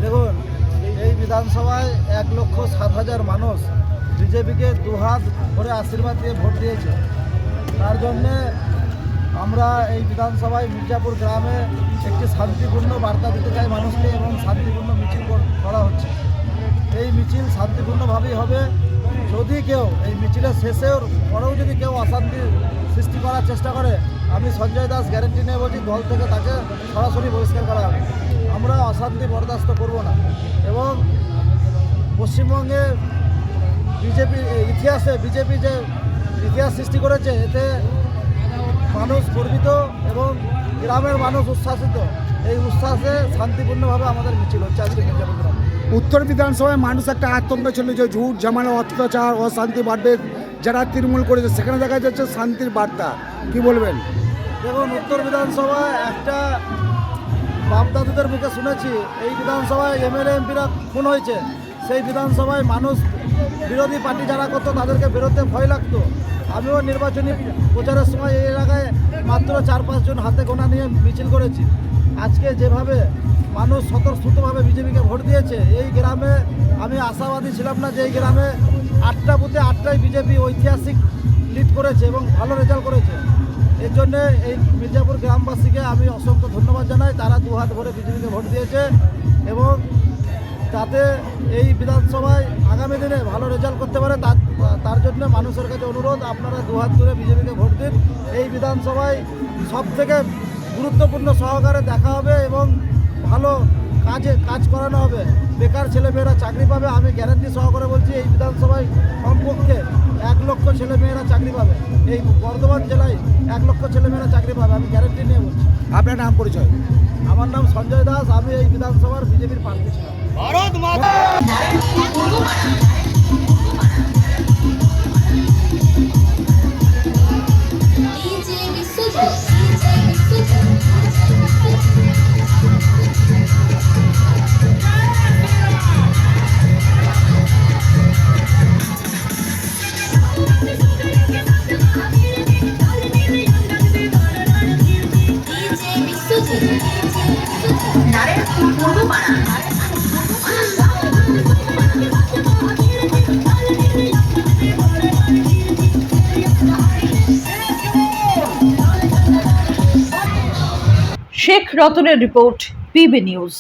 দেখুন, এই বিধানসভায় 1,07,000 মানুষ বিজেপিকে দুহাত ভরে আশীর্বাদ দিয়ে ভোট দিয়েছে। তার জন্যে আমরা এই বিধানসভায় মির্জাপুর গ্রামে একটি শান্তিপূর্ণ বার্তা দিতে চাই মানুষকে, এবং শান্তিপূর্ণ মিছিল করা হচ্ছে। এই মিছিল শান্তিপূর্ণভাবেই হবে। যদি কেউ এই মিছিলের শেষের পরেও যদি কেউ অশান্তি সৃষ্টি করার চেষ্টা করে, আমি সঞ্জয় দাস গ্যারেন্টি নিয়ে বলছি, দল থেকে তাকে সরাসরি বহিষ্কার করা হবে। আমরা অশান্তি বরদাস্ত করব না। এবং পশ্চিমবঙ্গে বিজেপি যে ইতিহাস সৃষ্টি করেছে, এতে মানুষ গর্বিত এবং গ্রামের মানুষ উচ্ছ্বাসিত। এই উচ্ছ্বাসে শান্তিপূর্ণভাবে আমাদের মিছিল হচ্ছে আজকে মির্জাপুর গ্রামে। উত্তর বিধানসভায় মানুষ একটা আতঙ্ক ছিল যে ঝুট ঝামেলা, অত্যাচার, অশান্তি বাড়বে, যারা তৃণমূল করেছে। সেখানে দেখা যাচ্ছে শান্তির বার্তা। কি বলবেন? দেখুন, উত্তর বিধানসভায় একটা বাপদাদুদের মুখে শুনেছি, এই বিধানসভায় এমএলএ এমপিরা খুন হয়েছে। সেই বিধানসভায় মানুষ বিরোধী পার্টি যারা করতো তাদেরকে বেরোতে ভয় লাগতো। আমিও নির্বাচনী প্রচারের সময় এই এলাকায় মাত্র 4-5 জন হাতে গোনা নিয়ে মিছিল করেছি। আজকে যেভাবে মানুষ স্বতঃস্ফূর্তভাবে বিজেপিকে ভোট দিয়েছে, এই গ্রামে আমি আশাবাদী ছিলাম না যে এই গ্রামে 8টা বুথে 8টাই বিজেপি ঐতিহাসিক লিড করেছে এবং ভালো রেজাল্ট করেছে। এর জন্যে এই মির্জাপুর গ্রামবাসীকে আমি অসংখ্য ধন্যবাদ জানাই। তারা দুহাত ভরে বিজেপিকে ভোট দিয়েছে এবং যাতে এই বিধানসভায় আগামী দিনে ভালো রেজাল্ট করতে পারে, তার জন্য মানুষের কাছে অনুরোধ, আপনারা দুহাত ধরে বিজেপিকে ভোট দিন। এই বিধানসভায় সবথেকে গুরুত্বপূর্ণ সহকারে দেখা হবে এবং ভালো কাজ করানো হবে। বেকার ছেলেমেয়েরা চাকরি পাবে। আমি গ্যারান্টি সহকারে বলছি, এই বিধানসভায় কমপক্ষে 1 লক্ষ ছেলেমেয়েরা চাকরি পাবে। এই বর্ধমান জেলায় 1 লক্ষ ছেলেমেয়েরা চাকরি পাবে, আমি গ্যারান্টি নিয়ে বলছি। আপনার নাম পরিচয়? আমার নাম সঞ্জয় দাস, আমি এই বিধানসভার বিজেপির প্রার্থী ছিলাম। ভারত মাতা। শেখ রতনের রিপোর্ট, পিবি নিউজ।